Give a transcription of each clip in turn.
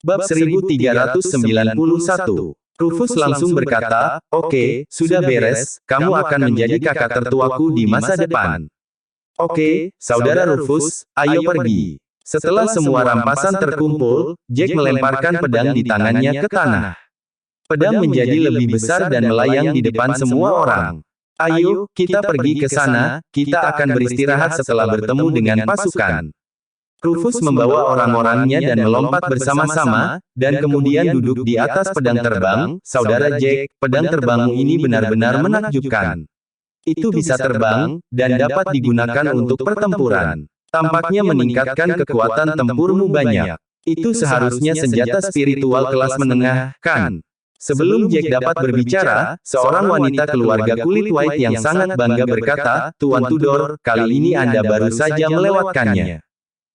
Bab 1391. Rufus langsung berkata, "Oke, sudah beres, kamu akan menjadi kakak tertuaku di masa depan." "Oke, saudara Rufus, ayo pergi." Setelah semua rampasan terkumpul, Jack melemparkan pedang di tangannya ke tanah. Pedang menjadi lebih besar dan melayang di depan semua orang. "Ayo, kita pergi ke sana, kita akan beristirahat setelah bertemu dengan pasukan." Rufus membawa orang-orangnya dan melompat bersama-sama, dan kemudian duduk di atas pedang terbang. "Saudara Jack, pedang terbangmu ini benar-benar menakjubkan. Itu bisa terbang, dan dapat digunakan untuk pertempuran. Tampaknya meningkatkan kekuatan tempurmu banyak. Itu seharusnya senjata spiritual kelas menengah, kan?" Sebelum Jack dapat berbicara, seorang wanita keluarga kulit white yang sangat bangga berkata, "Tuan Tudor, kali ini Anda baru saja melewatkannya.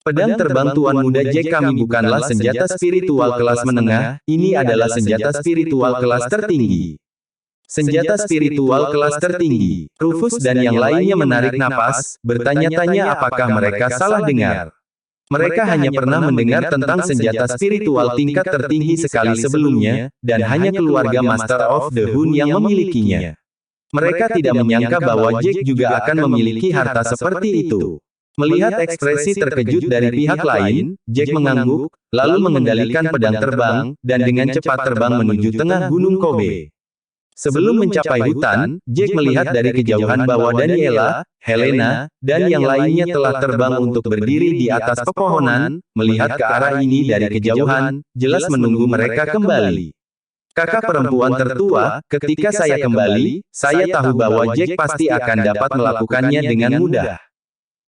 Pedang terbang Tuan Muda Jack kami bukanlah senjata spiritual kelas menengah, ini adalah senjata spiritual kelas tertinggi." Senjata spiritual kelas tertinggi. Rufus dan yang lainnya menarik napas, bertanya-tanya apakah mereka salah dengar. Mereka hanya pernah mendengar tentang senjata spiritual tingkat tertinggi sekali sebelumnya, dan hanya keluarga Master of the Hun yang memilikinya. Mereka tidak menyangka bahwa Jack juga akan memiliki harta seperti itu. Melihat ekspresi terkejut dari pihak lain, Jack mengangguk, lalu mengendalikan pedang terbang, dan dengan cepat terbang menuju tengah Gunung Kobe. Sebelum mencapai hutan, Jack melihat dari kejauhan bahwa Daniela, Helena, dan yang lainnya telah terbang untuk berdiri di atas pepohonan. Melihat ke arah ini dari kejauhan, jelas menunggu mereka kembali. "Kakak perempuan tertua, ketika saya kembali, saya tahu bahwa Jack pasti akan dapat melakukannya dengan mudah."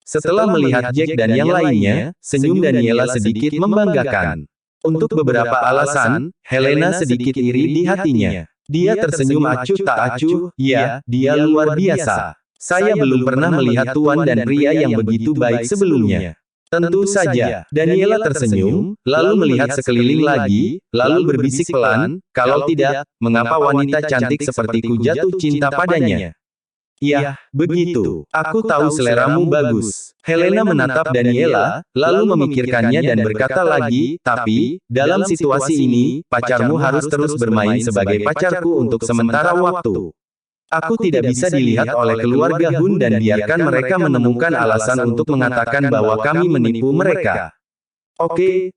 Setelah melihat Jack dan yang lainnya, senyum Daniela sedikit membanggakan. Untuk beberapa alasan, Helena sedikit iri di hatinya. Dia tersenyum acuh tak acuh, "Ya, dia luar biasa. Saya belum pernah melihat tuan dan pria yang begitu baik sebelumnya." "Tentu saja." Daniela tersenyum, lalu melihat sekeliling lagi, lalu berbisik pelan, "Kalau tidak, mengapa wanita cantik sepertiku jatuh cinta padanya?" "Ya, begitu. Aku tahu seleramu bagus." Helena menatap Daniela, lalu memikirkannya dan berkata lagi, "Tapi, dalam situasi ini, pacarmu harus terus bermain sebagai pacarku untuk sementara waktu. Aku tidak bisa dilihat oleh keluarga Hun dan biarkan mereka menemukan alasan untuk mengatakan bahwa kami menipu mereka." Oke,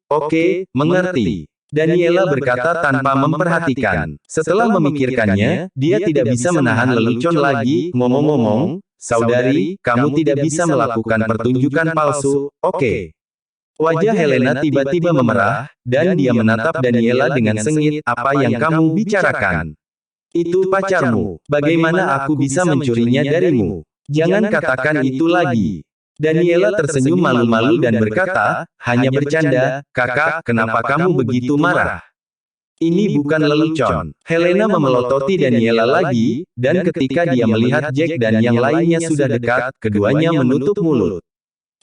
mengerti." Daniela berkata tanpa memperhatikan. Setelah memikirkannya, dia tidak bisa menahan lelucon lagi. "Ngomong-ngomong, saudari, kamu tidak bisa melakukan pertunjukan palsu, oke?" Wajah Helena tiba-tiba memerah, dan dia menatap Daniela dengan sengit. "Apa yang kamu bicarakan? Itu pacarmu. Bagaimana aku bisa mencurinya darimu? Jangan katakan itu lagi." Daniela tersenyum malu-malu dan berkata, "Hanya bercanda, kakak, kenapa kamu begitu marah? Ini bukan lelucon." Helena memelototi Daniela lagi, dan ketika dia melihat Jack dan yang lainnya sudah dekat, keduanya menutup mulut.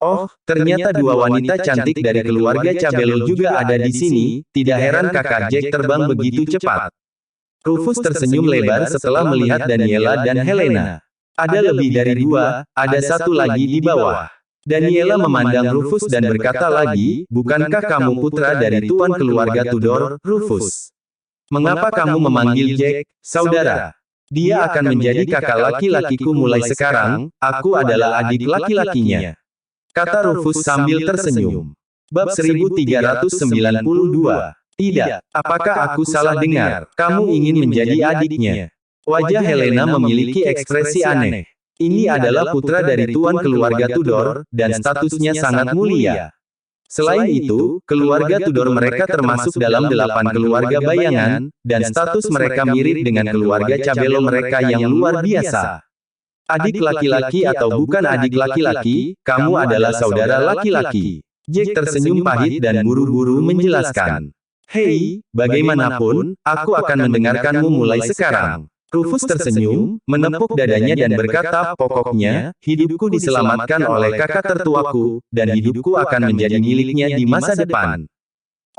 "Oh, ternyata dua wanita cantik dari keluarga Cabelo juga ada di sini, tidak heran kakak Jack terbang begitu cepat." Rufus tersenyum lebar setelah melihat Daniela dan Helena. "Ada lebih dari dua, ada satu lagi di bawah." Daniela memandang Rufus dan berkata lagi, "Bukankah kamu putra dari tuan keluarga Tudor, Rufus? Mengapa kamu memanggil Jack, saudara? Dia akan menjadi kakak laki-lakiku mulai sekarang, aku adalah adik laki-lakinya," kata Rufus sambil tersenyum. Bab 1392. "Tidak, apakah aku salah dengar? Kamu ingin menjadi adiknya?" Wajah Helena memiliki ekspresi aneh. Ini adalah putra dari tuan keluarga Tudor, dan statusnya sangat mulia. Selain itu, keluarga Tudor mereka termasuk dalam 8 keluarga bayangan, dan status mereka mirip dengan keluarga Cabelo mereka yang luar biasa. "Adik laki-laki atau bukan adik laki-laki, kamu adalah saudara laki-laki." Jack tersenyum pahit dan buru-buru menjelaskan. "Hei, bagaimanapun, aku akan mendengarkanmu mulai sekarang." Rufus tersenyum, menepuk dadanya dan berkata, "Pokoknya, hidupku diselamatkan oleh kakak tertuaku, dan hidupku akan menjadi miliknya di masa depan."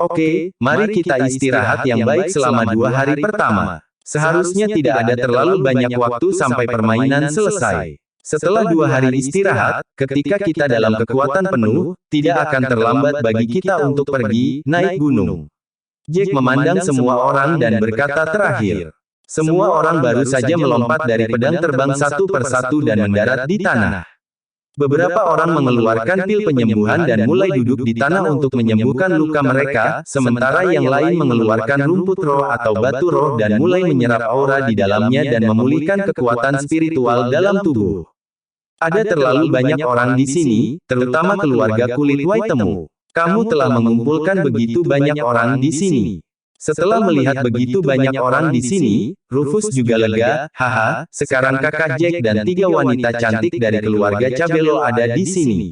"Oke, mari kita istirahat yang baik selama 2 hari pertama. Seharusnya tidak ada terlalu banyak waktu sampai permainan selesai. Setelah 2 hari istirahat, ketika kita dalam kekuatan penuh, tidak akan terlambat bagi kita untuk pergi, naik gunung." Jack memandang semua orang dan berkata terakhir. Semua orang baru saja melompat dari pedang terbang satu persatu dan mendarat di tanah. Beberapa orang mengeluarkan pil penyembuhan dan mulai duduk di tanah untuk menyembuhkan luka mereka, sementara yang lain mengeluarkan rumput roh atau batu roh dan mulai menyerap aura di dalamnya dan memulihkan kekuatan spiritual dalam tubuh. Ada terlalu banyak orang di sini, terutama keluarga kulit white temu. Kamu telah mengumpulkan begitu banyak orang di sini. Setelah melihat begitu banyak orang di sini, Rufus juga lega. Haha, sekarang kakak Jack dan 3 wanita cantik dari keluarga Cabello ada di sini.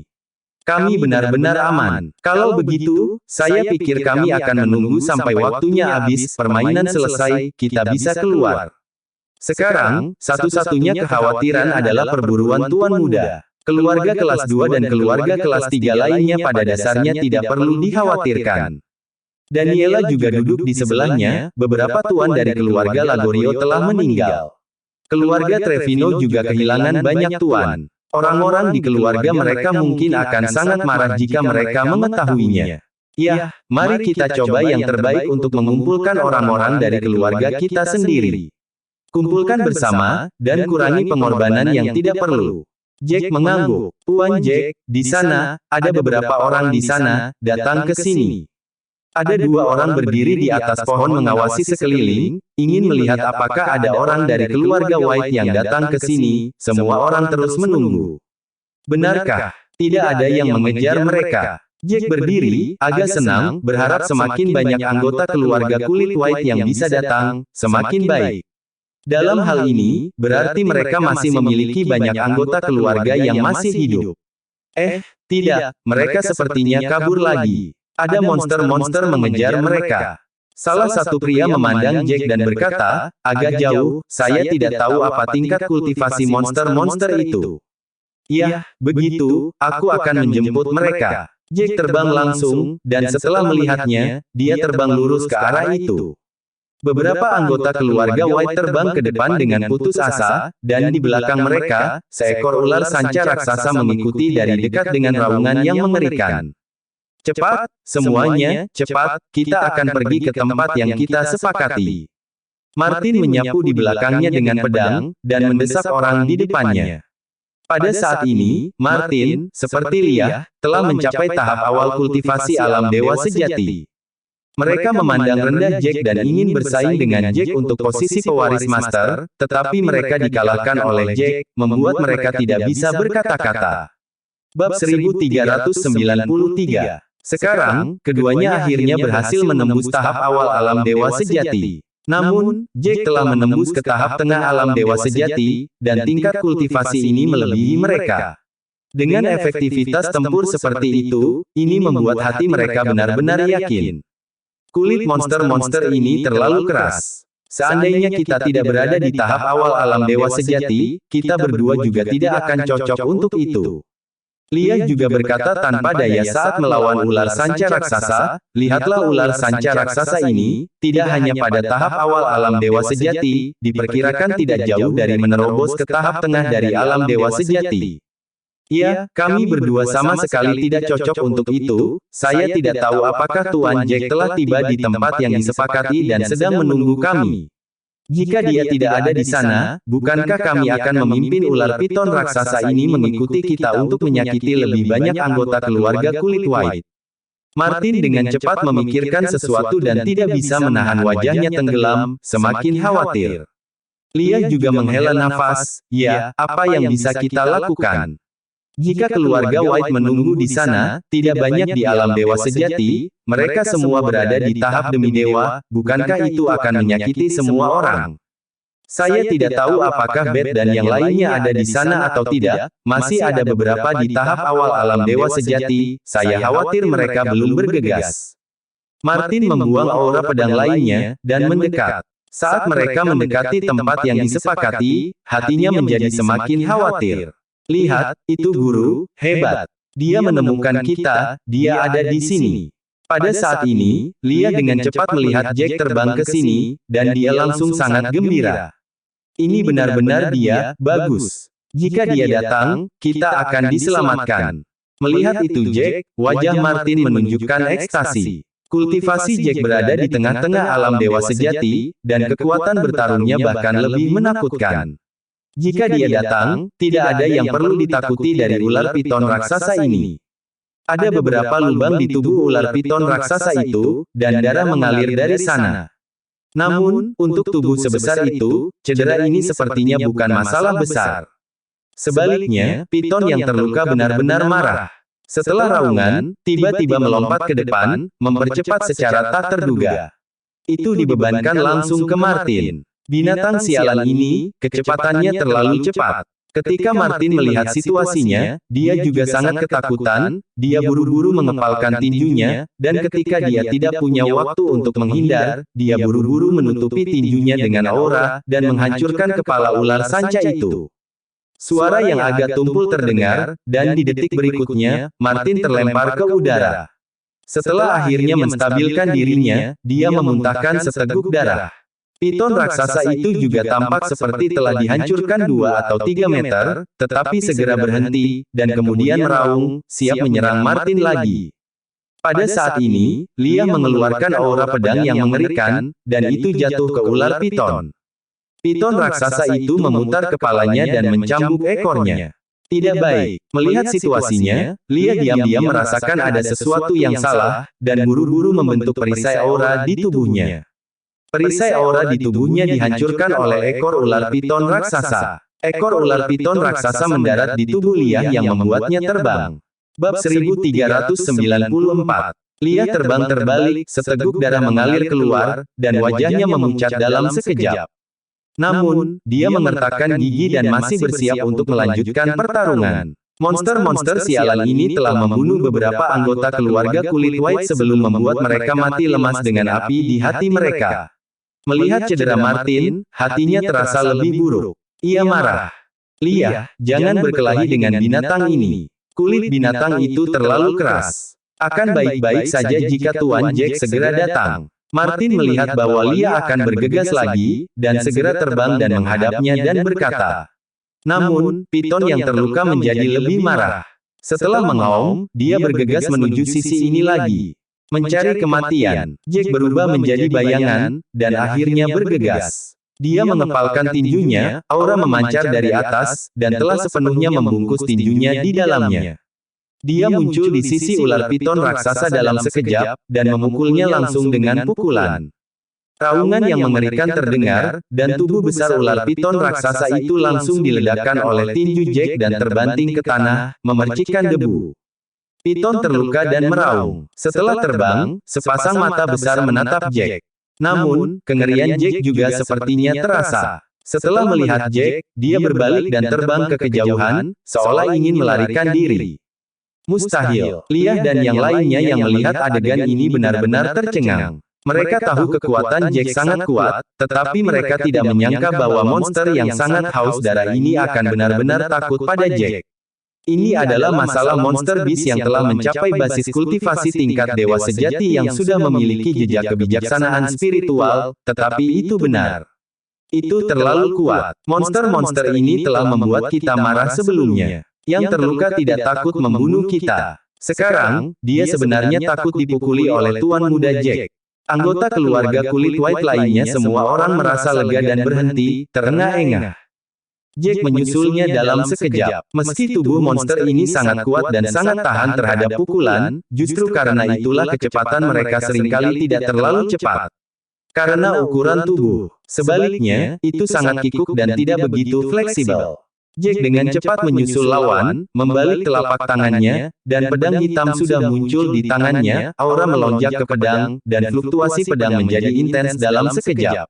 Kami benar-benar aman. Kalau begitu, saya pikir kami akan menunggu sampai waktunya habis, permainan selesai, kita bisa keluar. Sekarang, satu-satunya kekhawatiran adalah perburuan Tuan Muda. Keluarga kelas 2 dan keluarga kelas 3 lainnya pada dasarnya tidak perlu dikhawatirkan. Daniela juga duduk di sebelahnya. Beberapa tuan dari keluarga Lagorio telah meninggal. Keluarga Trevino juga kehilangan banyak tuan. Orang-orang di keluarga mereka mungkin akan sangat marah jika mereka mengetahuinya. Ya, mari kita coba yang terbaik untuk mengumpulkan orang-orang dari keluarga kita sendiri. Kumpulkan bersama, dan kurangi pengorbanan yang tidak perlu. Jack mengangguk. Tuan Jack, di sana, ada beberapa orang di sana, datang ke sini. Ada 2 orang berdiri di atas pohon mengawasi sekeliling, ingin melihat apakah ada orang dari keluarga White yang datang ke sini. Semua orang terus menunggu. Benarkah? Tidak ada yang mengejar mereka. Jack berdiri, agak senang, berharap semakin banyak anggota keluarga kulit White yang bisa datang, semakin baik. Dalam hal ini, berarti mereka masih memiliki banyak anggota keluarga yang masih hidup. Tidak, mereka sepertinya kabur lagi. Ada monster-monster mengejar mereka. Salah satu pria memandang Jack dan berkata, agak jauh, saya tidak tahu apa tingkat kultivasi monster-monster itu. Ya, begitu, aku akan menjemput mereka. Jack terbang langsung, dan setelah melihatnya, dia terbang lurus ke arah itu. Beberapa anggota keluarga White terbang ke depan dengan putus asa, dan di belakang mereka, seekor ular sanca raksasa mengikuti dari dekat dengan raungan yang mengerikan. Cepat, semuanya, cepat, kita akan pergi ke tempat yang kita sepakati. Martin menyapu di belakangnya dengan pedang, dan mendesak orang di depannya. Pada saat ini, Martin, seperti Lia, telah mencapai tahap awal kultivasi alam dewa sejati. Mereka memandang rendah Jack dan ingin bersaing dengan Jack untuk posisi pewaris master, tetapi mereka dikalahkan oleh Jack, membuat mereka tidak bisa berkata-kata. Bab 1393. Sekarang, keduanya akhirnya berhasil menembus tahap awal alam dewa sejati. Namun, Jack telah menembus ke tahap tengah alam dewa sejati, dan tingkat kultivasi ini melebihi mereka. Dengan efektivitas tempur seperti itu, ini membuat hati mereka benar-benar yakin. Kulit monster-monster ini terlalu keras. Seandainya kita tidak berada di tahap awal alam dewa sejati, kita berdua juga tidak akan cocok untuk itu. Lia juga berkata tanpa daya saat melawan ular sanca raksasa. Lihatlah ular sanca raksasa ini, tidak hanya pada tahap awal alam dewa sejati, diperkirakan tidak jauh dari menerobos ke tahap tengah dari alam dewa sejati. Ya, kami berdua sama sekali tidak cocok untuk itu. Saya tidak tahu apakah Tuan Jack telah tiba di tempat yang disepakati dan sedang menunggu kami. Jika dia tidak ada di sana, bukankah kami akan memimpin ular piton raksasa ini mengikuti kita untuk menyakiti lebih banyak anggota keluarga kulit White? Martin dengan cepat memikirkan sesuatu dan tidak bisa menahan wajahnya tenggelam, semakin khawatir. Lia juga menghela nafas. Ya, apa yang bisa kita lakukan? Jika keluarga White menunggu di sana, tidak banyak di alam dewa sejati, mereka semua berada di tahap demi dewa, bukankah itu akan menyakiti semua orang? Saya tidak tahu apakah Beth dan yang lainnya ada di sana atau tidak, masih ada beberapa di tahap awal alam dewa sejati, saya khawatir mereka belum bergegas. Martin membuang aura pedang lainnya, dan mendekat. Saat mereka mendekati tempat yang disepakati, hatinya menjadi semakin khawatir. Lihat, itu guru, hebat. Dia menemukan kita, dia ada di sini. Pada saat ini, Lia dengan cepat melihat Jack terbang ke sini, dan dia langsung sangat gembira. Ini benar-benar dia, bagus. Jika dia datang, kita akan diselamatkan. Melihat itu Jack, wajah Martin menunjukkan ekstasi. Kultivasi Jack berada di tengah-tengah alam dewa sejati, dan kekuatan bertarungnya bahkan lebih menakutkan. Jika dia datang, tidak ada yang perlu ditakuti dari ular piton raksasa ini. Ada beberapa lubang di tubuh ular piton raksasa itu, dan darah mengalir dari sana. Namun, untuk tubuh sebesar itu, cedera ini sepertinya bukan masalah besar. Sebaliknya, piton yang terluka benar-benar marah. Setelah raungan, tiba-tiba melompat ke depan, mempercepat secara tak terduga. Itu dibebankan langsung ke Martin. Binatang sialan ini, kecepatannya terlalu cepat. Ketika Martin melihat situasinya, dia juga sangat ketakutan, dia buru-buru mengepalkan tinjunya, dan ketika dia tidak punya waktu untuk menghindar, dia buru-buru menutupi tinjunya dengan aura, dan menghancurkan kepala ular sanca itu. Suara yang agak tumpul terdengar, dan di detik berikutnya, Martin terlempar ke udara. Setelah akhirnya menstabilkan dirinya, dia memuntahkan seteguk darah. Piton raksasa itu juga tampak seperti telah dihancurkan 2 atau 3 meter, tetapi segera berhenti, dan kemudian meraung, siap menyerang Martin lagi. Pada saat ini, Lia mengeluarkan aura pedang yang mengerikan, dan itu jatuh ke ular piton. Piton raksasa itu memutar kepalanya dan mencambuk ekornya. Tidak baik. Melihat situasinya, Lia diam-diam merasakan ada sesuatu yang salah, dan buru-buru membentuk perisai aura di tubuhnya. Perisai aura di tubuhnya dihancurkan oleh ekor ular piton raksasa. Ekor ular piton raksasa mendarat di tubuh Lia yang membuatnya terbang. Bab 1394. Lia terbang terbalik, seteguk darah mengalir keluar, dan wajahnya memucat dalam sekejap. Namun, dia mengertakkan gigi dan masih bersiap untuk melanjutkan pertarungan. Monster-monster sialan ini telah membunuh beberapa anggota keluarga kulit white sebelum membuat mereka mati lemas dengan api di hati mereka. Melihat cedera Martin, hatinya terasa lebih buruk. Ia marah. Lia, jangan berkelahi dengan binatang ini. Kulit binatang itu terlalu keras. Akan baik-baik saja jika Tuan Jack segera datang. Martin melihat bahwa Lia akan bergegas lagi, dan segera terbang dan menghadapnya dan berkata. Namun, piton yang terluka menjadi lebih marah. Setelah mengaum, dia bergegas menuju sisi ini lagi. Mencari kematian, Jack berubah menjadi bayangan, dan akhirnya bergegas. Dia mengepalkan tinjunya, aura memancar dari atas, dan telah sepenuhnya membungkus tinjunya di dalamnya. Dia muncul di sisi ular piton raksasa dalam sekejap, dan memukulnya langsung dengan pukulan. Raungan yang mengerikan terdengar, dan tubuh besar ular piton raksasa itu langsung diledakkan oleh tinju Jack dan terbanting ke tanah, memercikkan debu. Piton terluka dan meraung. Setelah terbang, sepasang mata besar menatap Jack. Namun, kengerian Jack juga sepertinya terasa. Setelah melihat Jack, dia berbalik dan terbang ke kejauhan, seolah ingin melarikan diri. Mustahil. Lia dan yang lainnya yang melihat adegan ini benar-benar tercengang. Mereka tahu kekuatan Jack sangat kuat, tetapi mereka tidak menyangka bahwa monster yang sangat haus darah ini akan benar-benar takut pada Jack. Ini adalah masalah monster beast yang telah mencapai basis kultivasi tingkat dewa sejati yang sudah memiliki jejak kebijaksanaan spiritual, tetapi itu benar. Itu terlalu kuat. Monster-monster ini telah membuat kita marah sebelumnya. Yang terluka tidak takut membunuh kita. Sekarang, dia sebenarnya takut dipukuli oleh Tuan Muda Jack. Anggota keluarga kulit white lainnya semua orang merasa lega dan berhenti, terengah-engah. Jack menyusulnya dalam sekejap. Meski tubuh monster ini sangat kuat dan sangat tahan terhadap pukulan, justru karena itulah kecepatan mereka seringkali tidak terlalu cepat. Karena ukuran tubuh. Sebaliknya, itu sangat kikuk dan tidak begitu fleksibel. Jack dengan cepat menyusul lawan, membalik telapak tangannya, dan pedang hitam sudah muncul di tangannya, aura melonjak ke pedang, dan fluktuasi pedang menjadi intens dalam sekejap.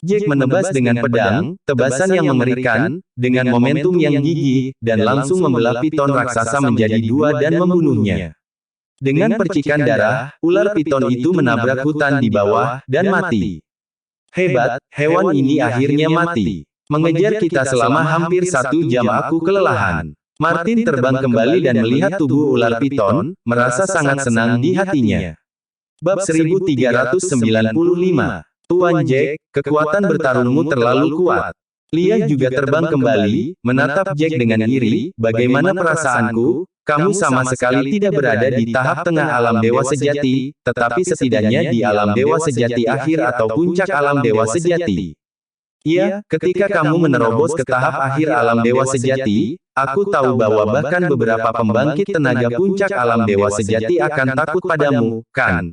Jack menebas dengan pedang, tebasan yang mengerikan, dengan momentum yang gigih, dan langsung membelah piton raksasa menjadi 2 dan membunuhnya. Dengan percikan darah, ular piton itu menabrak hutan di bawah, dan mati. Hebat, hewan ini akhirnya mati. Mengejar kita selama hampir 1 jam aku kelelahan. Martin terbang kembali dan melihat tubuh ular piton, merasa sangat senang di hatinya. Bab 1395. Tuan Jack, kekuatan bertarungmu terlalu kuat. Lia juga terbang kembali, menatap Jack dengan iri, bagaimana perasaanku? Kamu sama sekali tidak berada di tahap tengah alam dewa sejati, tetapi setidaknya di alam dewa sejati akhir atau puncak alam dewa sejati. Iya, ketika kamu menerobos ke tahap akhir alam dewa sejati, aku tahu bahwa bahkan beberapa pembangkit tenaga puncak alam dewa sejati akan takut padamu, kan?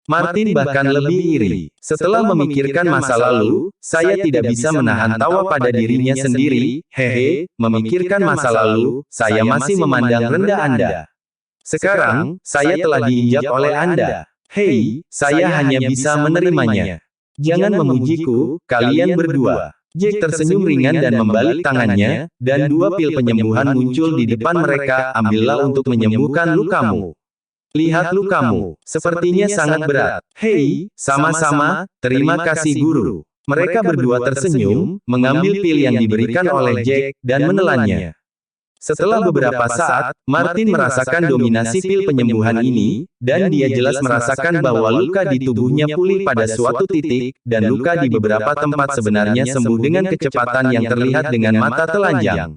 Martin bahkan lebih iri. Setelah memikirkan masa lalu, saya tidak bisa menahan tawa pada dirinya sendiri. Hehe, memikirkan masa lalu, saya masih memandang rendah Anda. Sekarang, saya telah diinjak oleh Anda. Hei, saya hanya bisa menerimanya. Jangan memujiku, kalian berdua. Jack tersenyum ringan dan membalik tangannya, dan 2 pil penyembuhan muncul di depan mereka. Ambillah untuk menyembuhkan lukamu. Lihat lukamu, sepertinya sangat berat. Hei, sama-sama, terima kasih guru. Mereka berdua tersenyum, mengambil pil yang diberikan oleh Jack, dan menelannya. Setelah beberapa saat, Martin merasakan dominasi pil penyembuhan ini, dan dia jelas merasakan bahwa luka di tubuhnya pulih pada suatu titik, dan luka di beberapa tempat sebenarnya sembuh dengan kecepatan yang terlihat dengan mata telanjang.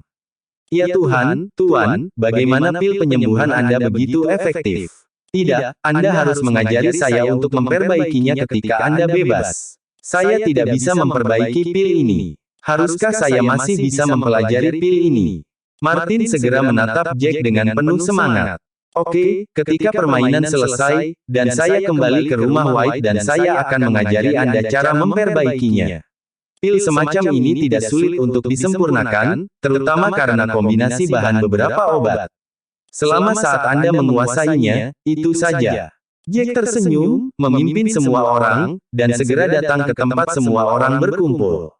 Ya Tuhan, Tuan, bagaimana pil penyembuhan Anda begitu efektif? Tidak, Anda harus mengajari saya untuk memperbaikinya ketika Anda bebas. Saya tidak bisa memperbaiki pil ini. Haruskah saya masih bisa mempelajari pil ini? Martin segera menatap Jack dengan penuh semangat. Oke, ketika permainan selesai, dan saya kembali ke rumah White dan saya akan mengajari Anda cara memperbaikinya. Pil semacam ini tidak sulit untuk disempurnakan, terutama karena kombinasi bahan beberapa obat. Selama saat Anda menguasainya, itu saja. Jack tersenyum, memimpin semua orang, dan segera datang ke tempat semua orang berkumpul.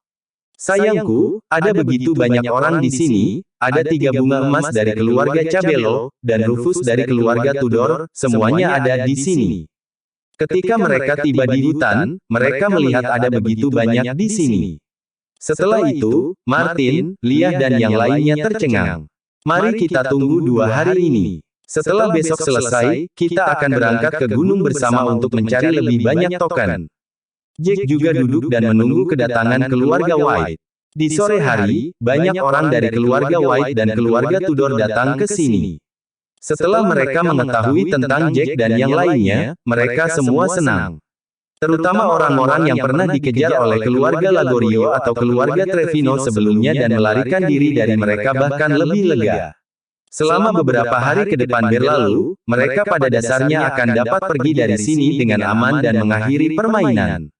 Sayangku, ada begitu banyak orang di sini, ada 3 bunga emas dari keluarga Cabello, dan Rufus dari keluarga Tudor, semuanya ada di sini. Ketika mereka tiba di hutan, mereka melihat ada begitu banyak di sini. Setelah itu, Martin, Leah dan yang lainnya tercengang. Mari kita tunggu 2 hari ini. Setelah besok selesai, kita akan berangkat ke gunung bersama untuk mencari lebih banyak token. Jack juga duduk dan menunggu kedatangan keluarga White. Di sore hari, banyak orang dari keluarga White dan keluarga Tudor datang ke sini. Setelah mereka mengetahui tentang Jack dan yang lainnya, mereka semua senang. Terutama orang-orang yang pernah dikejar oleh keluarga Lagorio atau keluarga Trevino sebelumnya dan melarikan diri dari mereka bahkan lebih lega. Selama beberapa hari ke depan berlalu, mereka pada dasarnya akan dapat pergi dari sini dengan aman dan mengakhiri permainan.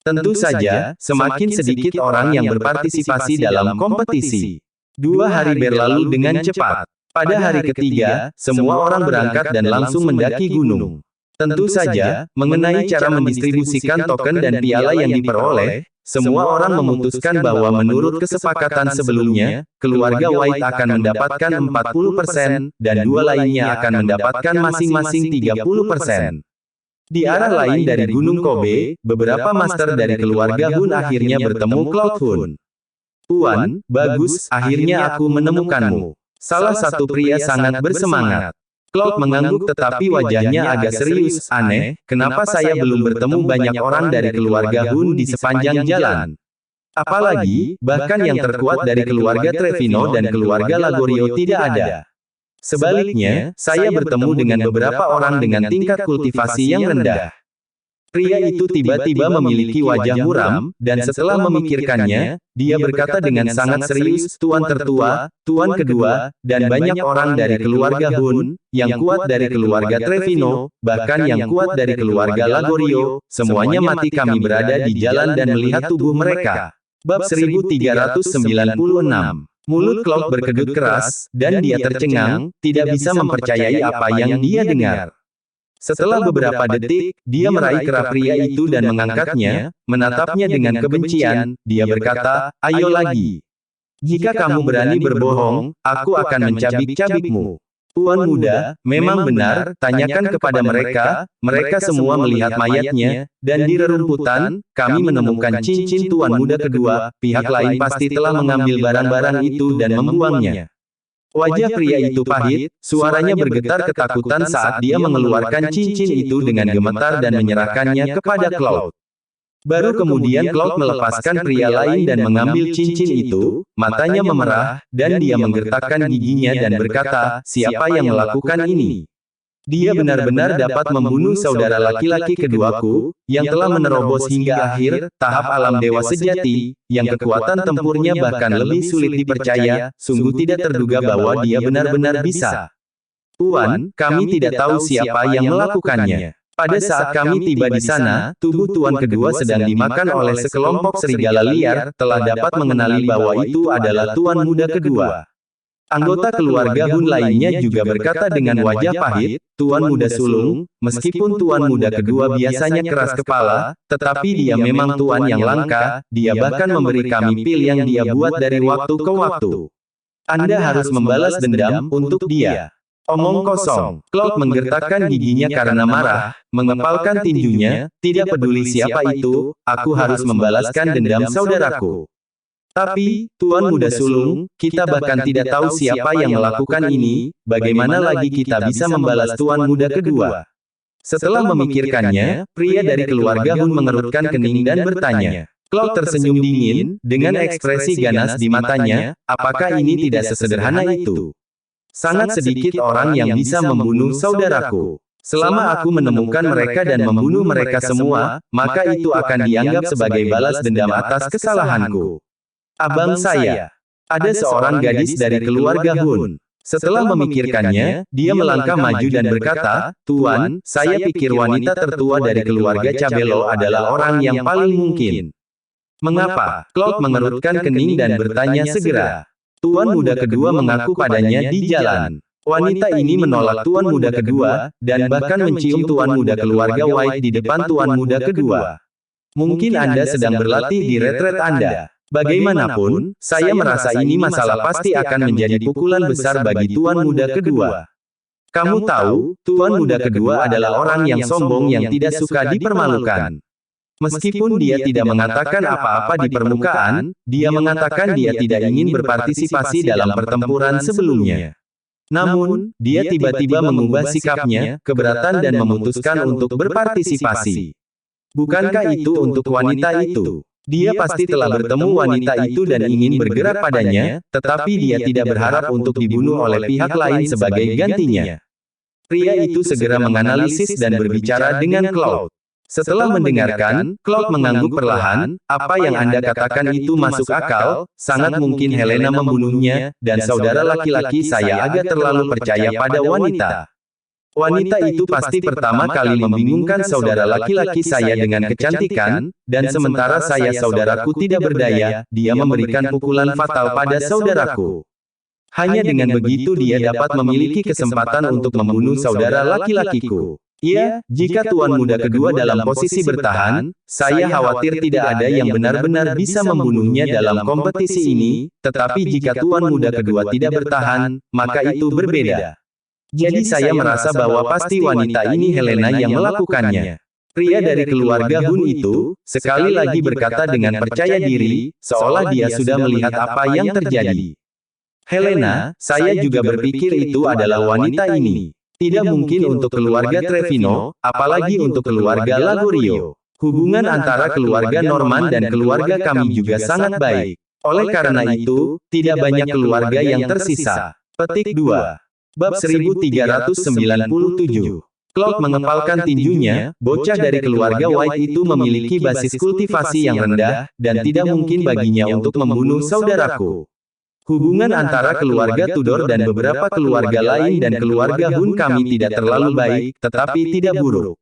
Tentu saja, semakin sedikit orang yang berpartisipasi dalam kompetisi. 2 hari berlalu dengan cepat. Pada hari ketiga, semua orang berangkat dan langsung mendaki gunung. Tentu saja, mengenai cara mendistribusikan token dan piala yang diperoleh, semua orang memutuskan bahwa menurut kesepakatan sebelumnya, keluarga White akan mendapatkan 40%, dan 2 lainnya akan mendapatkan masing-masing 30%. Di arah lain dari Gunung Kobe, beberapa master dari keluarga Hun akhirnya bertemu Cloud Hun. Tuan, bagus, akhirnya aku menemukanmu. Salah satu pria sangat bersemangat. Cloud mengangguk tetapi wajahnya agak serius. Aneh, kenapa saya belum bertemu banyak orang dari keluarga Hun di sepanjang jalan? Apalagi, bahkan yang terkuat dari keluarga Trevino dan keluarga Lagorio tidak ada. Sebaliknya, saya bertemu dengan beberapa orang dengan tingkat kultivasi yang rendah. Pria itu tiba-tiba memiliki wajah muram, dan setelah memikirkannya, dia berkata dengan sangat serius, Tuan tertua, Tuan kedua, dan banyak orang dari keluarga Hun, yang kuat dari keluarga Trevino, bahkan yang kuat dari keluarga Lagorio, semuanya mati kami berada di jalan dan melihat tubuh mereka. Bab 1396. Mulut Cloud berkedut keras, dan dia tercengang, tidak bisa mempercayai apa yang dia dengar. Setelah beberapa detik, dia meraih kera pria itu dan mengangkatnya, menatapnya dengan kebencian, dia berkata, ayo lagi. Jika kamu berani berbohong, aku akan mencabik-cabikmu. Tuan muda, memang benar, tanyakan kepada mereka, mereka semua melihat mayatnya, dan di rerumputan, kami menemukan cincin tuan muda kedua, pihak lain pasti telah mengambil barang-barang itu dan membuangnya. Wajah pria itu pahit, suaranya bergetar ketakutan saat dia mengeluarkan cincin itu dengan gemetar dan menyerahkannya kepada Cloud. Baru kemudian Cloud melepaskan pria lain dan mengambil cincin itu, matanya memerah, dan dia menggertakkan giginya dan berkata, siapa yang melakukan ini? Dia benar-benar dapat membunuh saudara laki-laki keduaku, yang telah menerobos hingga akhir tahap alam dewa sejati, yang kekuatan tempurnya bahkan lebih sulit dipercaya, sungguh tidak terduga bahwa dia benar-benar bisa. Tuan, kami tidak tahu siapa yang melakukannya. Pada saat kami tiba di sana, tubuh Tuan kedua sedang dimakan oleh sekelompok serigala liar, telah dapat mengenali bahwa itu adalah Tuan muda kedua. Anggota keluarga Hun lainnya juga berkata dengan wajah pahit, Tuan muda sulung, meskipun Tuan muda kedua biasanya keras kepala, tetapi dia memang Tuan yang langka, dia bahkan memberi kami pil yang dia buat dari waktu ke waktu. Anda harus membalas dendam untuk dia. Omong kosong. Cloud menggertakkan giginya karena marah, mengepalkan tinjunya, tidak peduli siapa itu, aku harus membalaskan dendam saudaraku. Tapi, Tuan muda sulung, kita bahkan tidak tahu siapa yang melakukan ini, bagaimana lagi kita bisa membalas Tuan muda kedua? Setelah memikirkannya, pria dari keluarga Hun mengerutkan kening dan bertanya. Cloud tersenyum dingin, dengan ekspresi ganas di matanya, apakah ini tidak sesederhana itu? Sangat sedikit orang yang bisa membunuh saudaraku. Selama aku menemukan mereka dan membunuh mereka semua, maka itu akan dianggap sebagai balas dendam atas kesalahanku. Abang saya. Ada seorang gadis dari keluarga Hun. Setelah memikirkannya, dia melangkah maju dan berkata, Tuan, saya pikir wanita tertua dari keluarga Cabelo adalah orang yang paling mungkin. Mengapa? Cloud mengerutkan kening dan bertanya segera. Tuan muda kedua mengaku padanya di jalan. Wanita ini menolak Tuan muda kedua, dan bahkan mencium Tuan muda keluarga White di depan Tuan muda kedua. Mungkin Anda sedang berlatih di retret Anda. Bagaimanapun, saya merasa ini masalah pasti akan menjadi pukulan besar bagi Tuan muda kedua. Kamu tahu, Tuan muda kedua adalah orang yang sombong yang tidak suka dipermalukan. Meskipun dia tidak mengatakan apa-apa di permukaan, dia mengatakan dia tidak ingin berpartisipasi dalam pertempuran sebelumnya. Namun, dia tiba-tiba mengubah sikapnya, keberatan dan memutuskan untuk berpartisipasi. Bukankah itu untuk wanita itu? Dia pasti telah bertemu wanita itu dan ingin bergerak padanya, tetapi dia tidak berharap untuk dibunuh oleh pihak lain sebagai gantinya. Pria itu segera menganalisis dan berbicara dengan Cloud. Setelah mendengarkan, Cloud mengangguk perlahan, apa yang Anda katakan itu masuk akal, sangat mungkin Helena membunuhnya, dan saudara laki-laki saya agak terlalu percaya pada wanita. Wanita itu pasti pertama kali membingungkan saudara laki-laki saya dengan kecantikan, dan sementara saya saudaraku tidak berdaya, dia memberikan pukulan fatal pada saudaraku. Hanya dengan begitu dia dapat memiliki kesempatan untuk membunuh saudara laki-lakiku. Ya, jika Tuan muda kedua dalam posisi bertahan, saya khawatir tidak ada yang benar-benar bisa membunuhnya dalam kompetisi ini, tetapi jika Tuan muda kedua tidak bertahan, maka itu berbeda. Jadi saya merasa bahwa pasti wanita ini Helena yang melakukannya. Pria dari keluarga Hun itu, sekali lagi berkata dengan percaya diri, seolah dia sudah melihat apa yang terjadi. Helena, saya juga berpikir itu adalah wanita ini. Tidak mungkin untuk keluarga Trevino, apalagi untuk keluarga Lagorio. Hubungan antara keluarga Norman dan keluarga kami juga sangat baik. Oleh karena itu, tidak banyak keluarga yang tersisa. Petik 2. Bab 1397. Cloud mengepalkan tinjunya, bocah dari keluarga White itu memiliki basis kultivasi yang rendah, dan tidak mungkin baginya untuk membunuh saudaraku. Hubungan antara keluarga Tudor dan beberapa keluarga lain dan keluarga Hun kami tidak terlalu baik, tetapi tidak buruk.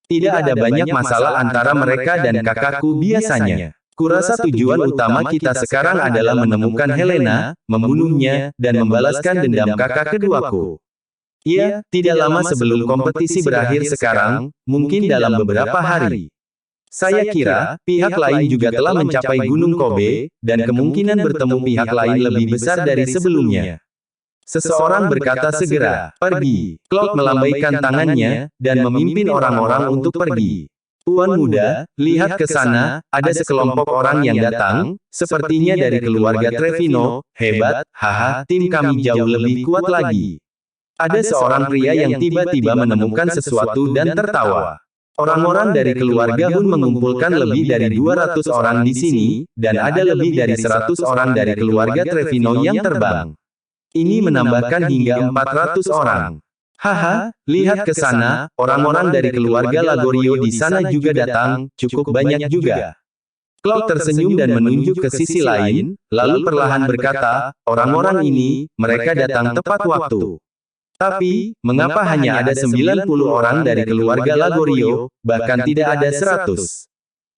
Tidak ada banyak masalah antara mereka dan kakakku biasanya. Kurasa tujuan utama kita sekarang adalah menemukan Helena, membunuhnya, dan membalaskan dendam kakak keduaku. Ya, tidak lama sebelum kompetisi berakhir sekarang, mungkin dalam beberapa hari. Saya kira, pihak lain juga telah mencapai Gunung Kobe, dan kemungkinan bertemu pihak lain lebih besar dari sebelumnya. Seseorang berkata segera, pergi. Cloud melambaikan tangannya, dan memimpin orang-orang untuk pergi. Tuan muda, lihat ke sana, ada sekelompok orang yang datang, sepertinya dari keluarga Trevino, hebat, haha, tim kami jauh lebih kuat lagi. Ada seorang pria yang tiba-tiba menemukan sesuatu dan tertawa. Orang-orang dari keluarga Hun mengumpulkan lebih dari 200 orang di sini, dan ada lebih dari 100 orang dari keluarga Trevino yang terbang. Ini menambahkan hingga 400 orang. Haha, lihat ke sana, orang-orang dari keluarga Lagorio di sana juga datang, cukup banyak juga. Cloud tersenyum dan menunjuk ke sisi lain, lalu perlahan berkata, orang-orang ini, mereka datang tepat waktu. Tapi, mengapa hanya ada 90 orang dari keluarga Lagorio, bahkan tidak ada 100?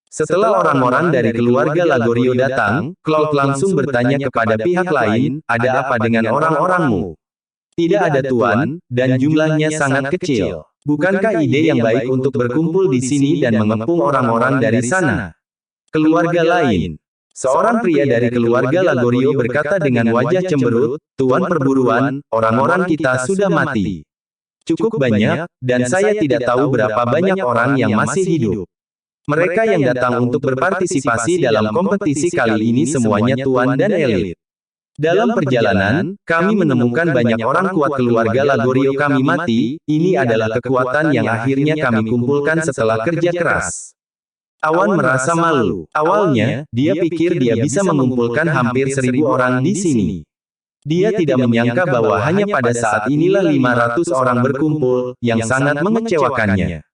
Setelah orang-orang dari keluarga Lagorio datang, Cloud langsung bertanya kepada pihak lain, ada apa dengan orang-orangmu? Tidak ada tuan, dan jumlahnya sangat kecil. Bukankah ide yang baik untuk berkumpul di sini dan mengepung orang-orang dari sana? Keluarga lain. Seorang pria dari keluarga Lagorio berkata dengan wajah cemberut, Tuan perburuan, orang-orang kita sudah mati. Cukup banyak, dan saya tidak tahu berapa banyak orang yang masih hidup. Mereka yang datang untuk berpartisipasi dalam kompetisi kali ini semuanya tuan dan elit. Dalam perjalanan, kami menemukan banyak orang kuat keluarga Lagorio kami mati, ini adalah kekuatan yang akhirnya kami kumpulkan setelah kerja keras. Awan merasa malu. Awalnya, dia pikir dia bisa mengumpulkan hampir 1000 orang di sini. Dia tidak menyangka bahwa hanya pada saat inilah 500 orang berkumpul, yang sangat mengecewakannya.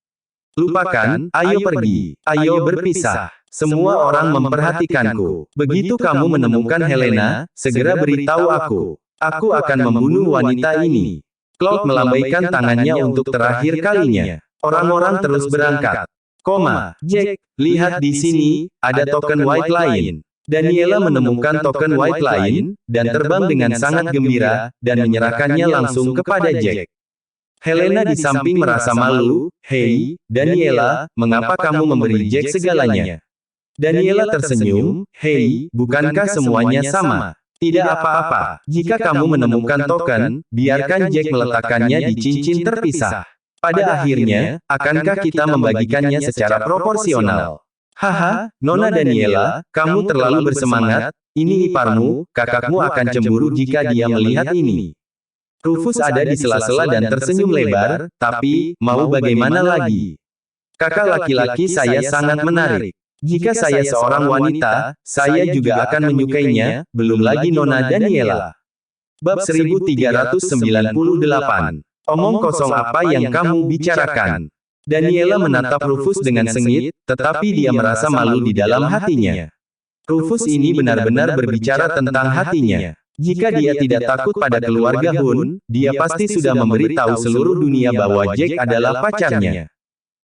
Lupakan, ayo pergi, ayo berpisah. Semua orang memperhatikanku. Begitu kamu menemukan Helena, segera beritahu aku. Aku akan membunuh wanita ini. Cloud melambaikan tangannya untuk terakhir kalinya. Orang-orang terus berangkat. Jack, lihat di sini, ada token white lain. Daniela menemukan token white lain, dan terbang dengan sangat gembira, dan menyerahkannya langsung kepada Jack. Helena di samping merasa malu, hei, Daniela, mengapa kamu memberi Jack segalanya? Daniela tersenyum, hei, bukankah semuanya sama? Tidak apa-apa, jika kamu menemukan token, biarkan Jack meletakkannya di cincin terpisah. Pada akhirnya, akankah kita membagikannya secara proporsional? Haha, Nona Daniela, kamu terlalu bersemangat, ini iparmu, kakakmu akan cemburu jika dia melihat ini. Rufus ada di sela-sela dan tersenyum lebar, tapi, mau bagaimana lagi? Kakak laki-laki saya sangat menarik. Jika saya seorang wanita, saya juga akan menyukainya, belum lagi Nona Daniela. Bab 1398. Omong kosong apa yang kamu bicarakan? Daniela menatap Rufus dengan sengit, tetapi dia merasa malu di dalam hatinya. Rufus ini benar-benar berbicara tentang hatinya. Jika dia tidak takut pada keluarga Hun, dia pasti sudah memberi tahu seluruh dunia bahwa Jack adalah pacarnya.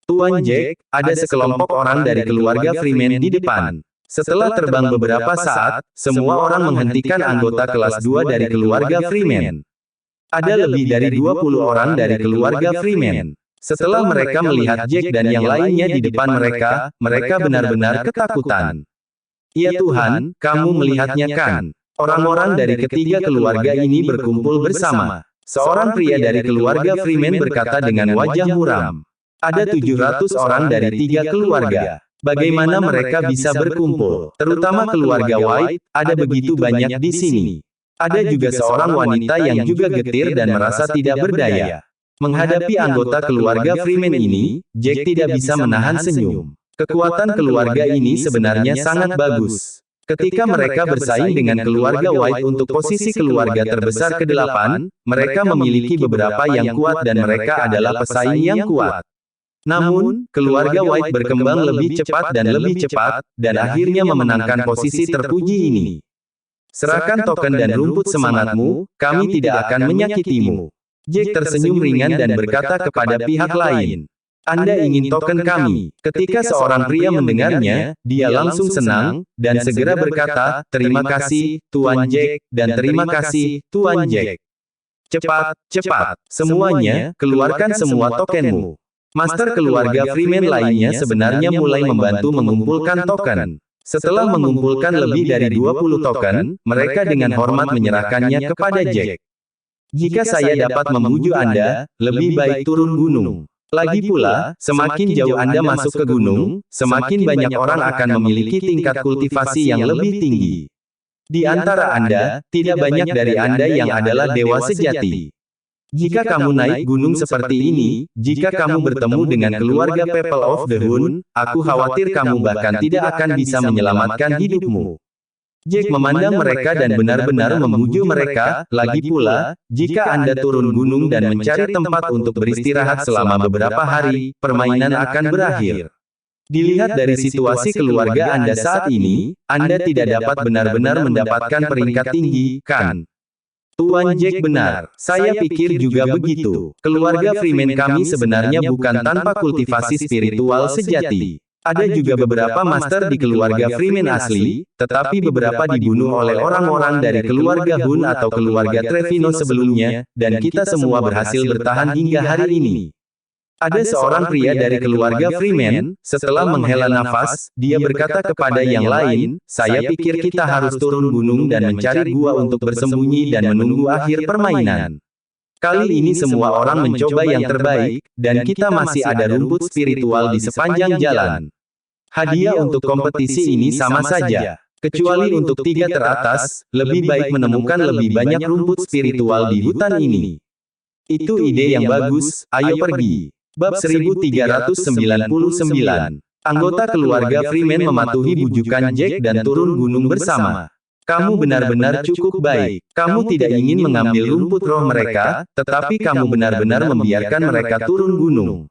Tuan Jack, ada sekelompok orang dari keluarga Freeman di depan. Setelah terbang beberapa saat, semua orang menghentikan anggota kelas 2 dari keluarga Freeman. Ada lebih dari 20 orang dari keluarga Freeman. Setelah mereka melihat Jack dan yang lainnya di depan mereka, mereka benar-benar ketakutan. Ya Tuhan, kamu melihatnya kan? Orang-orang dari ketiga keluarga ini berkumpul bersama. Seorang pria dari keluarga Freeman berkata dengan wajah muram. Ada 700 orang dari 3 keluarga. Bagaimana mereka bisa berkumpul? Terutama keluarga White, ada begitu banyak di sini. Ada juga seorang wanita yang juga getir dan merasa tidak berdaya. Menghadapi anggota keluarga Freeman ini, Jack tidak bisa menahan senyum. Kekuatan keluarga ini sebenarnya sangat bagus. Ketika mereka bersaing dengan keluarga White untuk posisi keluarga terbesar ke-8, mereka memiliki beberapa yang kuat dan mereka adalah pesaing yang kuat. Namun, keluarga White berkembang lebih cepat, dan akhirnya memenangkan posisi terpuji ini. Serahkan token dan rumput semangatmu, kami tidak akan menyakitimu. Jack tersenyum ringan dan berkata kepada pihak lain. Anda ingin token kami. Ketika seorang pria mendengarnya, dia langsung senang, dan segera berkata, terima kasih, Tuan Jack, dan terima kasih, Tuan Jack. Cepat, semuanya, keluarkan semua tokenmu. Master keluarga Freeman lainnya sebenarnya mulai membantu mengumpulkan token. Setelah mengumpulkan lebih dari 20 token, mereka dengan hormat menyerahkannya kepada Jack. Jika saya dapat membujuk Anda, lebih baik turun gunung. Lagi pula, semakin jauh Anda masuk ke gunung, semakin banyak orang akan memiliki tingkat kultivasi yang lebih tinggi. Di antara Anda, tidak banyak dari Anda yang adalah dewa sejati. Jika kamu naik gunung seperti ini, jika kamu bertemu dengan keluarga People of the Hun, aku khawatir kamu bahkan tidak akan bisa menyelamatkan hidupmu. Jack memandang mereka dan benar-benar memuji mereka. Lagi pula, jika Anda turun gunung dan mencari tempat untuk beristirahat selama beberapa hari, permainan akan berakhir. Dilihat dari situasi keluarga Anda saat ini, Anda tidak dapat benar-benar mendapatkan peringkat tinggi, kan? Tuan Jack benar, saya pikir juga begitu. Keluarga Freeman kami sebenarnya bukan tanpa kultivasi spiritual sejati. Ada juga beberapa master di keluarga Freeman asli, tetapi beberapa dibunuh oleh orang-orang dari keluarga Hun atau keluarga Trevino sebelumnya, dan kita semua berhasil bertahan hingga hari ini. Ada seorang pria dari keluarga Freeman, setelah menghela nafas, dia berkata kepada yang lain, saya pikir kita harus turun gunung dan mencari gua untuk bersembunyi dan menunggu akhir permainan. Kali ini semua orang mencoba yang terbaik, dan kita masih ada rumput spiritual di sepanjang jalan. Hadiah untuk kompetisi ini sama saja. Kecuali untuk 3 teratas, lebih baik menemukan lebih banyak rumput spiritual di hutan ini. Itu ide yang bagus, ayo pergi. Bab 1399. Anggota keluarga Freeman mematuhi bujukan Jack dan turun gunung bersama. Kamu benar-benar cukup baik. Kamu tidak ingin mengambil rumput roh mereka, tetapi kamu benar-benar membiarkan mereka turun gunung.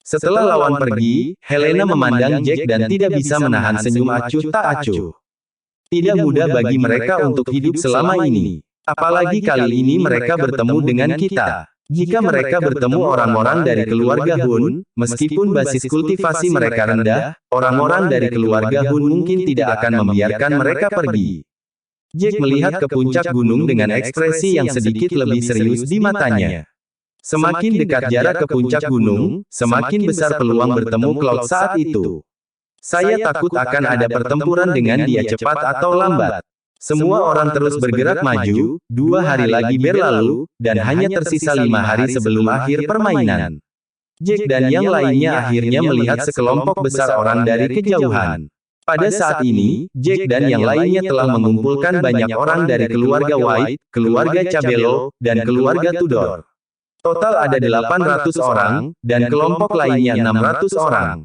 Setelah lawan pergi, Helena memandang Jack dan tidak bisa menahan senyum acuh tak acuh. Tidak mudah bagi mereka untuk hidup selama ini. Apalagi kali ini mereka bertemu dengan kita. Jika mereka bertemu orang-orang dari keluarga Hun, meskipun basis kultivasi mereka rendah, orang-orang dari keluarga Hun mungkin tidak akan membiarkan mereka pergi. Jack melihat ke puncak gunung dengan ekspresi yang sedikit lebih serius di matanya. Semakin dekat jarak ke puncak gunung, semakin besar peluang bertemu Cloud saat itu. Saya takut akan ada pertempuran dengan dia cepat atau lambat. Semua orang terus bergerak maju, 2 hari lagi berlalu, dan hanya tersisa 5 hari sebelum akhir permainan. Jack dan yang lainnya akhirnya melihat sekelompok besar orang dari kejauhan. Pada saat ini, Jack dan yang lainnya telah mengumpulkan banyak orang dari keluarga White, keluarga Cabello, dan keluarga Tudor. Total ada 800 orang, dan kelompok lainnya 600 orang.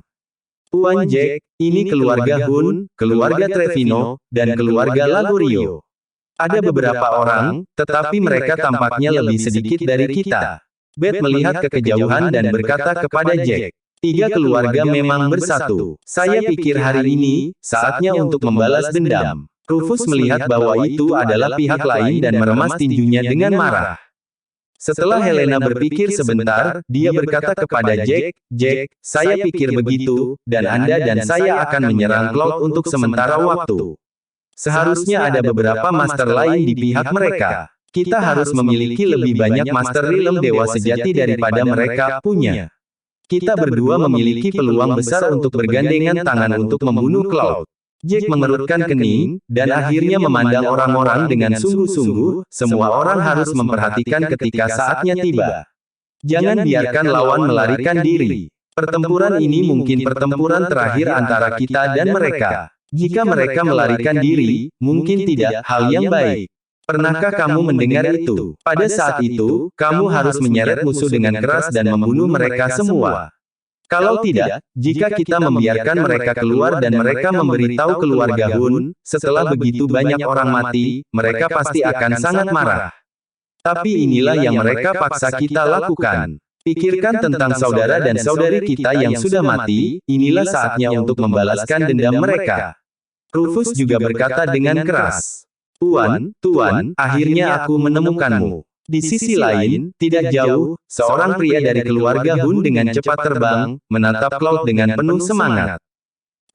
Tuan Jack, ini keluarga Hun, keluarga Trevino, dan keluarga Lagurio. Ada beberapa orang, tetapi mereka tampaknya lebih sedikit dari kita. Beth melihat ke kejauhan dan berkata kepada Jack, 3 keluarga memang bersatu. Saya pikir hari ini, saatnya untuk membalas dendam. Rufus melihat bahwa itu adalah pihak lain dan meremas tinjunya dengan marah. Setelah Helena berpikir sebentar, dia berkata kepada Jack, Jack, saya pikir begitu, dan Anda dan saya akan menyerang Cloud untuk sementara waktu. Seharusnya ada beberapa master lain di pihak mereka. Kita harus memiliki lebih banyak master realm dewa sejati daripada mereka punya. Kita berdua memiliki peluang besar untuk bergandengan tangan untuk membunuh Cloud. Jack mengerutkan kening, dan akhirnya memandang orang-orang dengan sungguh-sungguh. Semua orang harus memperhatikan ketika saatnya tiba. Jangan biarkan lawan melarikan diri. Pertempuran ini mungkin pertempuran terakhir antara kita dan mereka. Jika mereka melarikan diri, mungkin tidak hal yang baik. Pernahkah kamu mendengar itu? Pada saat itu, kamu harus menyeret musuh dengan keras dan membunuh mereka semua. Kalau tidak, jika kita membiarkan mereka keluar dan mereka memberitahu keluarga Hun, setelah begitu banyak orang mati, mereka pasti akan sangat marah. Tapi inilah yang mereka paksa kita lakukan. Pikirkan tentang saudara dan saudari kita yang sudah mati, inilah saatnya untuk membalaskan dendam mereka. Rufus juga berkata dengan keras, Tuan, akhirnya aku menemukanmu. Di sisi lain, tidak jauh, seorang pria dari keluarga Hun dengan cepat terbang, menatap Cloud dengan penuh semangat.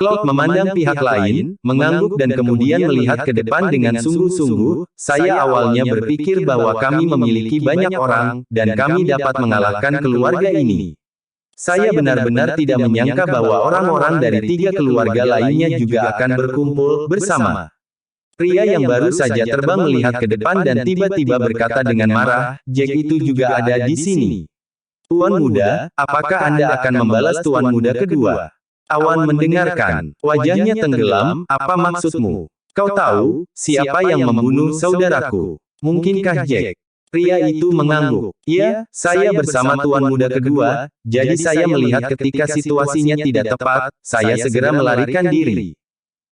Cloud memandang pihak lain, mengangguk dan kemudian melihat ke depan dengan sungguh-sungguh. Saya awalnya berpikir bahwa kami memiliki banyak orang, dan kami dapat mengalahkan keluarga ini. Saya benar-benar tidak menyangka bahwa orang-orang dari 3 keluarga lainnya juga akan berkumpul bersama. Pria yang baru saja terbang melihat ke depan dan tiba-tiba berkata dengan marah, Jack itu juga ada di sini. Tuan muda, apakah Anda akan membalas tuan muda kedua? Awan mendengarkan, wajahnya tenggelam, apa maksudmu? Kau tahu, siapa yang membunuh saudaraku? Mungkinkah Jack? Pria itu mengangguk. Ya, saya bersama tuan muda kedua, jadi saya melihat ketika situasinya tidak tepat, saya segera melarikan diri.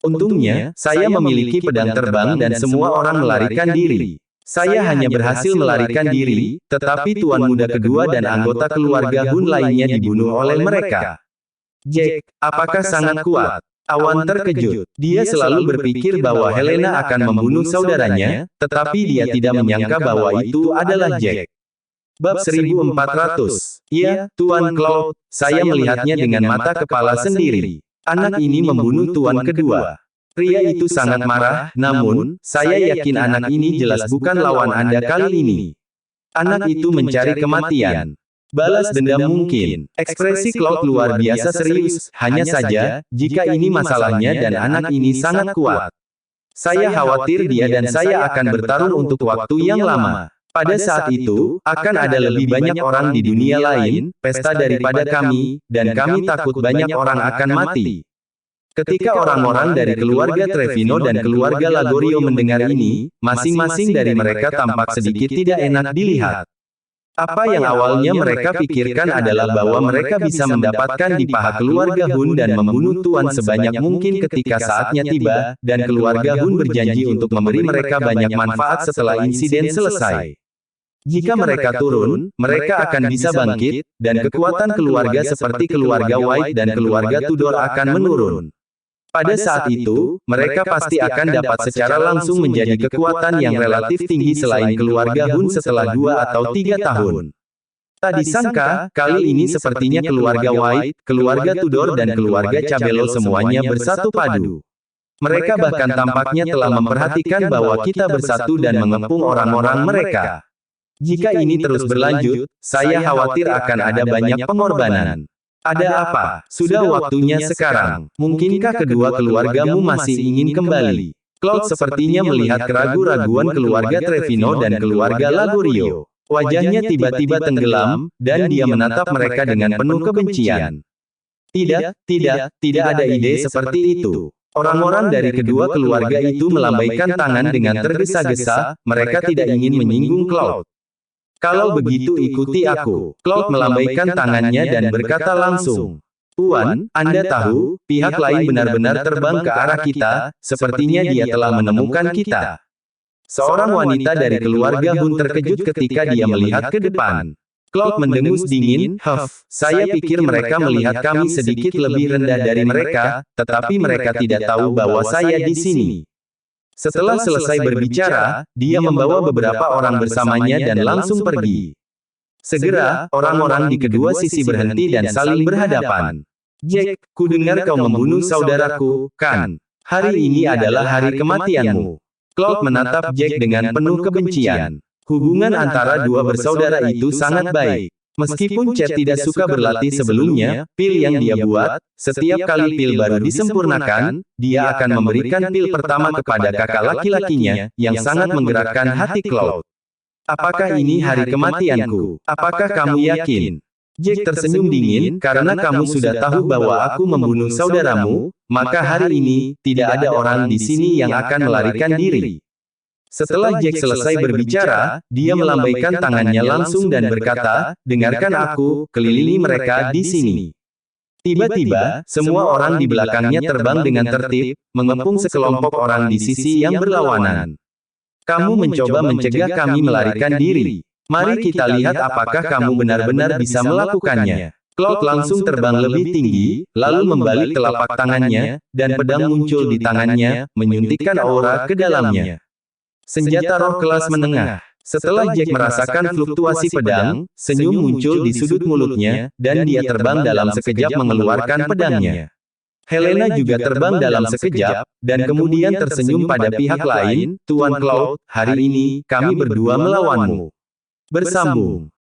Untungnya, saya memiliki pedang terbang dan semua orang melarikan diri. Saya hanya berhasil melarikan diri, tetapi tuan muda kedua dan anggota keluarga Hun lainnya dibunuh oleh mereka. Jack, apakah sangat kuat? Awan terkejut. Dia selalu berpikir bahwa Helena akan membunuh saudaranya, tetapi dia tidak menyangka bahwa itu adalah Jack. Bab 1400. Ya, Tuan Cloud, saya melihatnya dengan mata kepala sendiri. Anak ini membunuh tuan kedua. Pria itu sangat marah, namun, saya yakin anak ini jelas bukan lawan Anda kali ini. Anak itu mencari kematian. Balas dendam mungkin. Ekspresi Cloud luar biasa serius, hanya saja, jika ini masalahnya dan anak ini sangat kuat. Saya khawatir dia dan saya akan bertarung untuk waktu yang lama. Pada saat itu, akan ada lebih banyak orang di dunia lain, pesta daripada kami, dan kami takut banyak orang akan mati. Ketika orang-orang dari keluarga Trevino dan keluarga Lagorio mendengar ini, masing-masing dari mereka tampak sedikit tidak enak dilihat. Apa yang awalnya mereka pikirkan adalah bahwa mereka bisa mendapatkan di paha keluarga Hun dan membunuh tuan sebanyak mungkin ketika saatnya tiba, dan keluarga Hun berjanji untuk memberi mereka banyak manfaat setelah insiden selesai. Jika mereka turun, mereka akan bisa bangkit, dan kekuatan keluarga seperti keluarga White dan keluarga Tudor akan menurun. Pada saat itu, mereka pasti akan dapat secara langsung menjadi kekuatan yang relatif tinggi selain keluarga Hun setelah 2 atau 3 tahun. Tak disangka, kali ini sepertinya keluarga White, keluarga Tudor dan keluarga Cabello semuanya bersatu padu. Mereka bahkan tampaknya telah memperhatikan bahwa kita bersatu dan mengepung orang-orang mereka. Jika ini terus berlanjut, saya khawatir akan ada banyak pengorbanan. Ada apa? Sudah waktunya sekarang. Mungkinkah kedua keluargamu masih ingin kembali? Cloud sepertinya melihat keraguan-raguan keluarga Trevino dan keluarga Lagorio. Wajahnya tiba-tiba tenggelam, dan dia menatap mereka dengan penuh kebencian. Tidak ada ide seperti itu. Orang-orang dari kedua keluarga itu melambaikan tangan dengan tergesa-gesa, mereka tidak ingin menyinggung Cloud. Kalau begitu ikuti aku. Cloud melambaikan tangannya dan berkata langsung. Tuan, Anda tahu, pihak lain benar-benar terbang ke arah kita, sepertinya dia telah menemukan kita. Seorang wanita dari keluarga Hun terkejut ketika dia melihat ke depan. Cloud mendengus dingin, saya pikir mereka melihat kami sedikit lebih rendah dari mereka, tetapi mereka tidak tahu bahwa saya di sini. Setelah selesai berbicara, dia membawa beberapa orang bersamanya dan langsung pergi. Segera, orang-orang di kedua sisi berhenti dan saling berhadapan. Jack, kudengar kau membunuh saudaraku, kan? Hari ini adalah hari kematianmu. Cloud menatap Jack dengan penuh kebencian. Hubungan antara dua bersaudara itu sangat baik. Meskipun Chad tidak suka berlatih sebelumnya, pil yang dia buat, setiap kali pil baru disempurnakan, dia akan memberikan pil pertama kepada kakak laki-lakinya, yang sangat menggerakkan hati Cloud. Apakah ini hari kematianku? Apakah kamu yakin? Jack tersenyum dingin, karena kamu sudah tahu bahwa aku membunuh saudaramu, maka hari ini, tidak ada orang di sini yang akan melarikan diri. Setelah Jack selesai berbicara, dia melambaikan tangannya langsung dan berkata, dengarkan aku, kelilingi mereka di sini. Tiba-tiba, semua orang di belakangnya terbang dengan tertib, mengepung sekelompok orang di sisi yang berlawanan. Kamu mencoba mencegah kami melarikan diri. Mari kita lihat apakah kamu benar-benar bisa melakukannya. Cloud langsung terbang lebih tinggi, lalu membalik telapak tangannya, dan pedang muncul di tangannya, menyuntikkan aura ke dalamnya. Senjata roh kelas menengah. Setelah Jack merasakan fluktuasi pedang, senyum muncul di sudut mulutnya, dan dia terbang dalam sekejap mengeluarkan pedangnya. Helena juga terbang dalam sekejap, dan kemudian tersenyum pada pihak lain, Tuan Cloud, hari ini, kami berdua melawanmu. Bersambung.